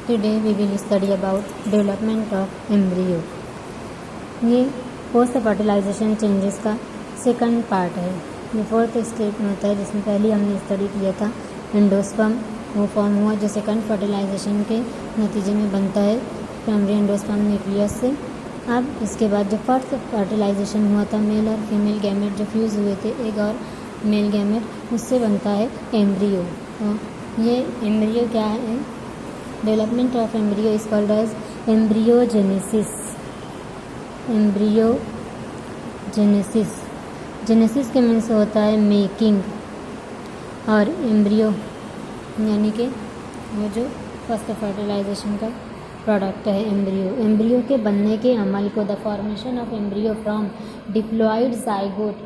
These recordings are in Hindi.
Today we will study about development of embryo. ये पोस्ट फर्टिलाइजेशन चेंजेस का सेकंड पार्ट है। ये फोर्थ स्टेप में होता है, जिसमें पहले हमने स्टडी किया था एंडोस्पर्म वो फॉर्म हुआ जो सेकंड फर्टिलाइजेशन के नतीजे में बनता है प्राइमरी एंडोस्पर्म न्यूक्लियस से। अब इसके बाद जो फर्स्ट फर्टिलाइजेशन हुआ था मेल और फीमेल गैमेट जो फ्यूज़ हुए थे एग और मेल गैमेट, उससे बनता है एम्ब्रियो। ये एम्ब्रियो क्या है? Development of embryo is called as embryogenesis. Embryogenesis genesis के मीन्स होता है मेकिंग, और एम्ब्रियो यानी कि वो जो फर्स्ट फर्टिलाइजेशन का प्रोडक्ट है एम्ब्रियो। एम्ब्रियो के बनने के अमल को the formation of embryo from diploid zygote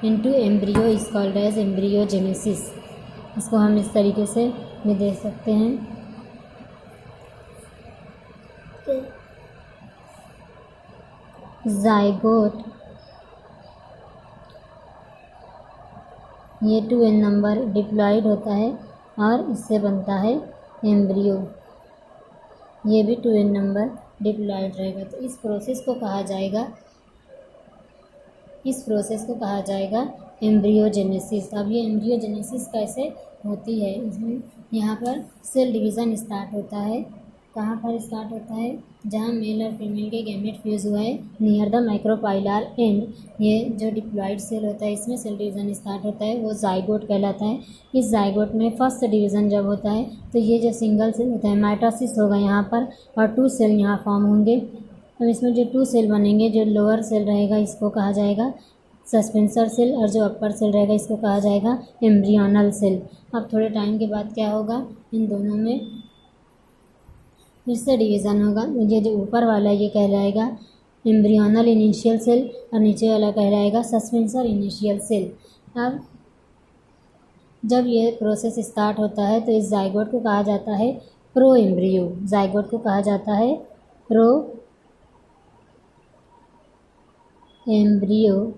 into embryo is called as embryogenesis. इसको हम इस तरीके से भी देख सकते हैं। जाइगोट ये 2n नंबर डिप्लॉयड होता है और इससे बनता है एम्ब्रियो। ये भी 2n नंबर डिप्लॉयड रहेगा। तो इस प्रोसेस को कहा जाएगा एम्ब्रियोजेनेसिस। अब ये एम्ब्रियोजेनेसिस कैसे होती है? इसमें यहाँ पर सेल डिवीज़न स्टार्ट होता है। कहाँ पर स्टार्ट होता है? जहाँ मेल और फीमेल के गैमेट फ्यूज़ हुआ है नियर द माइक्रोपाइलर एंड। ये जो डिप्लॉयड सेल होता है इसमें सेल डिवीज़न स्टार्ट होता है, वो जाइगोट कहलाता है। इस जाइगोट में फर्स्ट डिवीज़न जब होता है तो ये जो सिंगल सेल होता है माइटोसिस होगा यहाँ पर, और 2 सेल यहाँ फॉर्म होंगे। अब इसमें जो 2 सेल बनेंगे, जो लोअर सेल रहेगा इसको कहा जाएगा सस्पेंसर सेल, और जो अपर सेल रहेगा इसको कहा जाएगा एम्ब्रियोनल सेल। अब थोड़े टाइम के बाद क्या होगा? इन दोनों में फिर से डिवीज़न होगा। ये जो ऊपर वाला है ये कहलाएगा एम्ब्रियोनल इनिशियल सेल, और नीचे वाला कहलाएगा सस्पेंसर इनिशियल सेल। अब जब ये प्रोसेस स्टार्ट होता है तो इस जाइगोट को कहा जाता है प्रो एम्ब्रियो। जाइगोट को कहा जाता है प्रो एम्ब्रियो।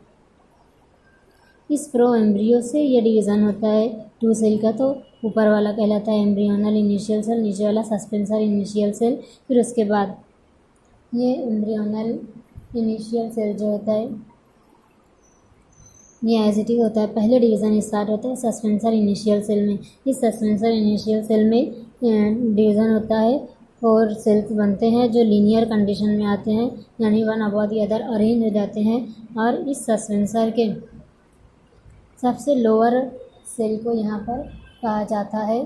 इस प्रो एम्ब्रियो से ये डिवीज़न होता है 2 सेल का, तो ऊपर वाला कहलाता है एम्ब्रियोनल इनिशियल सेल, नीचे वाला सस्पेंसर इनिशियल सेल। फिर उसके बाद ये एम्ब्रियोनल इनिशियल सेल जो होता है ये एज इट इज होता है। पहले डिवीज़न स्टार्ट होता है सस्पेंसर इनिशियल सेल में। इस सस्पेंसर इनिशियल सेल में डिवीज़न होता है 4 सेल्स बनते हैं जो लीनियर कंडीशन में आते हैं, यानी one above the other arrange हो जाते हैं। और इस सस्पेंसर के सबसे लोअर सेल को यहाँ पर कहा जाता है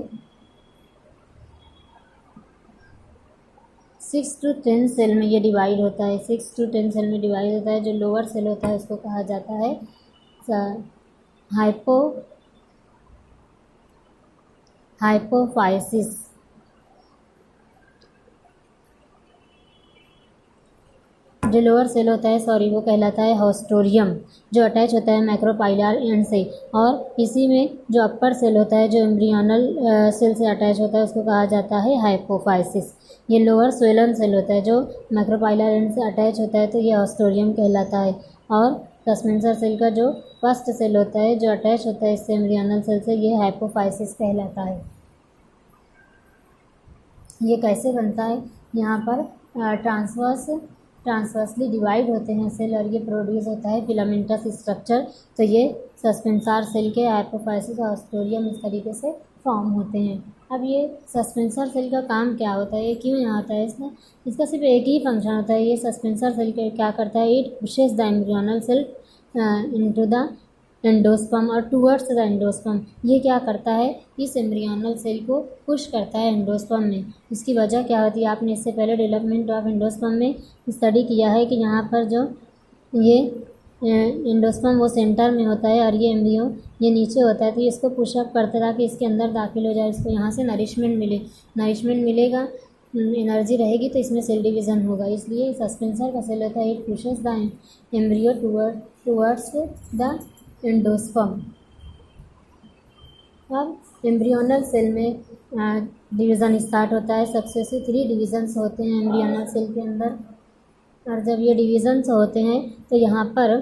6 to 10 सेल में ये डिवाइड होता है। 6 to 10 सेल में डिवाइड होता है। जो लोअर सेल होता है उसको कहा जाता है हाइपोफाइसिस। जो लोअर सेल होता है वो कहलाता है होस्टोरियम, जो अटैच होता है मैक्रोपाइलर एंड से। और इसी में जो अपर सेल होता है जो एम्ब्रियोनल सेल से अटैच होता है उसको कहा जाता है हाइपोफाइसिस। ये लोअर स्वेलन सेल होता है जो मैक्रोपाइलर एंड से अटैच होता है, तो ये होस्टोरियम कहलाता है। और सस्पेंसर सेल का जो फर्स्ट सेल होता है जो अटैच होता है इससे एम्ब्रियोनल सेल से, ये हाइपोफाइसिस कहलाता है। ये कैसे बनता है? यहाँ पर ट्रांसवर्सली डिवाइड होते हैं सेल, और ये प्रोड्यूस होता है फिलामेंटस स्ट्रक्चर। तो ये सस्पेंसर सेल के हाइपोफाइसिस और होस्टोरियम इस तरीके से फॉर्म होते हैं। अब ये सस्पेंसर सेल का काम क्या होता है? ये क्यों यहाँ आता है? इसका सिर्फ एक ही फंक्शन होता है। ये सस्पेंसर सेल क्या करता है? It pushes the embryonal cell into the endosperm और टूवर्ड्स द एंडोस्पर्म। ये क्या करता है? इस एम्ब्रियोनल सेल को पुश करता है एंडोस्पर्म में। इसकी वजह क्या होती है? आपने इससे पहले डेवलपमेंट ऑफ एंडोस्पर्म में स्टडी किया है कि यहाँ पर जो ये एंडोस्पर्म वो सेंटर में होता है और ये एम्ब्रियो ये नीचे होता है। तो ये इसको पुशअप करता था कि इसके अंदर दाखिल हो जाए, इसको यहाँ से नरिशमेंट मिलेगा, एनर्जी रहेगी तो इसमें सेल डिवीज़न होगा। इसलिए सस्पेंसर का सेल होता है it pushes the embryo towards the endosperm. अब एम्ब्रियोनल सेल में डिवीज़न स्टार्ट होता है। सक्सेसिव 3 डिवीज़न्स होते हैं एम्ब्रियोनल सेल के अंदर, और जब ये डिवीज़न्स होते हैं तो यहाँ पर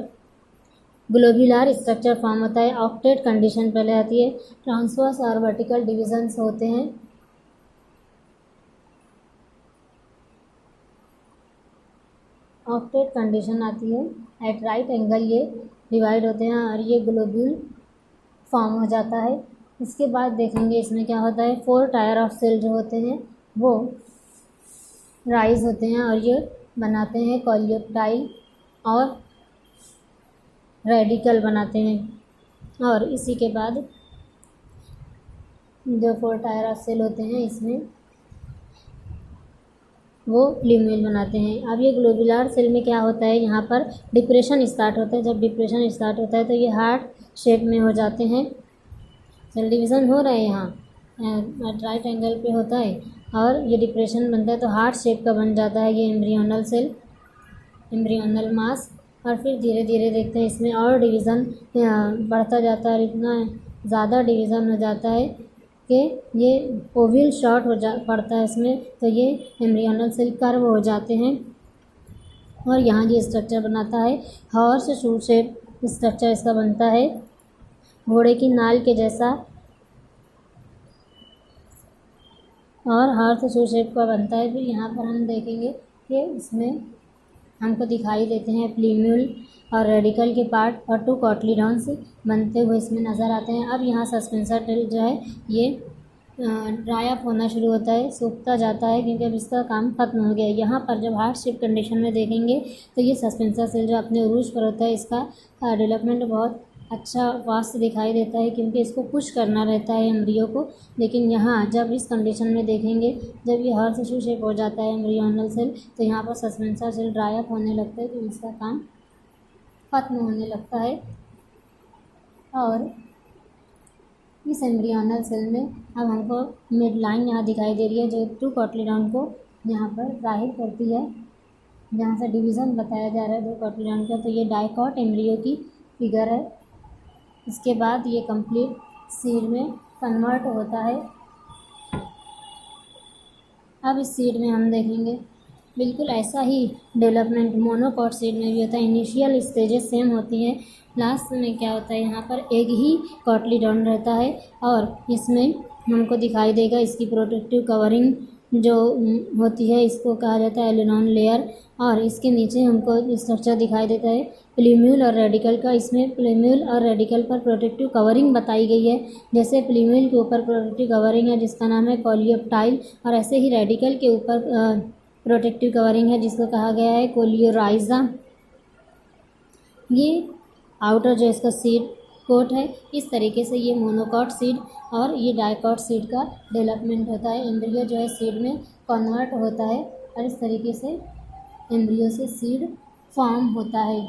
ग्लोब्यूलर स्ट्रक्चर फॉर्म होता है। ऑक्टेट कंडीशन पहले आती है। ट्रांसवर्स और वर्टिकल डिवीजन्स होते हैं। ऑक्टेट कंडीशन आती है। एट राइट एंगल ये डिवाइड होते हैं और ये ग्लोब्यूल फॉर्म हो जाता है। इसके बाद देखेंगे इसमें क्या होता है, 4 टायर ऑफ सेल जो होते हैं वो राइज होते हैं और ये बनाते हैं कॉलियोप्टाइल और रेडिकल बनाते हैं। और इसी के बाद जो 4 टायर ऑफ सेल होते हैं इसमें वो प्लूम्यूल बनाते हैं। अब ये ग्लोबुलर सेल में क्या होता है, यहाँ पर डिप्रेशन स्टार्ट होता है। जब डिप्रेशन स्टार्ट होता है तो ये हार्ट शेप में हो जाते हैं। सेल डिवीज़न हो रहा है यहाँ राइट एंगल पे होता है और ये डिप्रेशन बनता है तो हार्ट शेप का बन जाता है ये एम्ब्रियोनल सेल, एम्ब्रियोनल मास। और फिर धीरे धीरे देखते हैं इसमें और डिवीज़न बढ़ता जाता है, इतना ज़्यादा डिवीज़न हो जाता है कि ये ओवल शॉर्ट पड़ता है इसमें, तो ये एम्ब्रियोनल सेल कर्व हो जाते हैं। और यहाँ ये स्ट्रक्चर बनाता है हॉर्स शू शेप स्ट्रक्चर इसका बनता है, घोड़े की नाल के जैसा और हॉर्स शू शेप का बनता है। फिर यहाँ पर हम देखेंगे कि इसमें हमको दिखाई देते हैं प्लूम्यूल और रेडिकल के पार्ट और 2 कॉटलीडॉन्स बनते हुए इसमें नज़र आते हैं। अब यहाँ सस्पेंसर टेल जो है ये ड्राई अप होना शुरू होता है, सूखता जाता है क्योंकि अब इसका काम ख़त्म हो गया है। यहाँ पर जब हार्ट शेप कंडीशन में देखेंगे तो ये सस्पेंसर सेल जो अपने उरूज पर होता है इसका डेवलपमेंट बहुत अच्छा फास्ट दिखाई देता है क्योंकि इसको पुश करना रहता है एम्ब्रियो को। लेकिन यहाँ जब इस कंडीशन में देखेंगे, जब ये हॉर्स शू शेप हो जाता है एम्ब्रियोनल सेल, तो यहाँ पर सस्पेंसर सेल ड्राई अप होने लगता है तो इसका काम ख़त्म होने लगता है। और इस एम्ब्रियोनल सेल में अब हमको मिड लाइन यहाँ दिखाई दे रही है जो 2 कॉटलीडॉन को यहाँ पर जाहिर करती है, जहाँ से डिवीज़न बताया जा रहा है 2 कॉटलीडॉन का। तो ये डाइकॉट एम्ब्रियो की फिगर है। इसके बाद ये कंप्लीट सीड में कन्वर्ट होता है। अब इस सीड में हम देखेंगे बिल्कुल ऐसा ही डेवलपमेंट मोनोकॉट सीड में भी होता है। इनिशियल स्टेजेस सेम होती हैं, लास्ट में क्या होता है यहाँ पर एक ही कॉटलीडॉन रहता है और इसमें हमको दिखाई देगा इसकी प्रोटेक्टिव कवरिंग जो होती है इसको कहा जाता है एलिनॉन लेयर। और इसके नीचे हमको स्ट्रक्चर दिखाई देता है प्लूम्यूल और रेडिकल का। इसमें प्लूम्यूल और रेडिकल पर प्रोटेक्टिव कवरिंग बताई गई है। जैसे प्लूम्यूल के ऊपर प्रोटेक्टिव कवरिंग है जिसका नाम है कोलियोप्टाइल, और ऐसे ही रेडिकल के ऊपर प्रोटेक्टिव कवरिंग है जिसको कहा गया है कोलियोराइजा। ये आउटर जो इसका सीड कोट है, इस तरीके से ये मोनोकॉट सीड और ये डाइकॉट सीड का डेवलपमेंट होता है। एम्ब्रियो जो है सीड में कन्वर्ट होता है और इस तरीके से एम्ब्रियो से सीड फॉर्म होता है।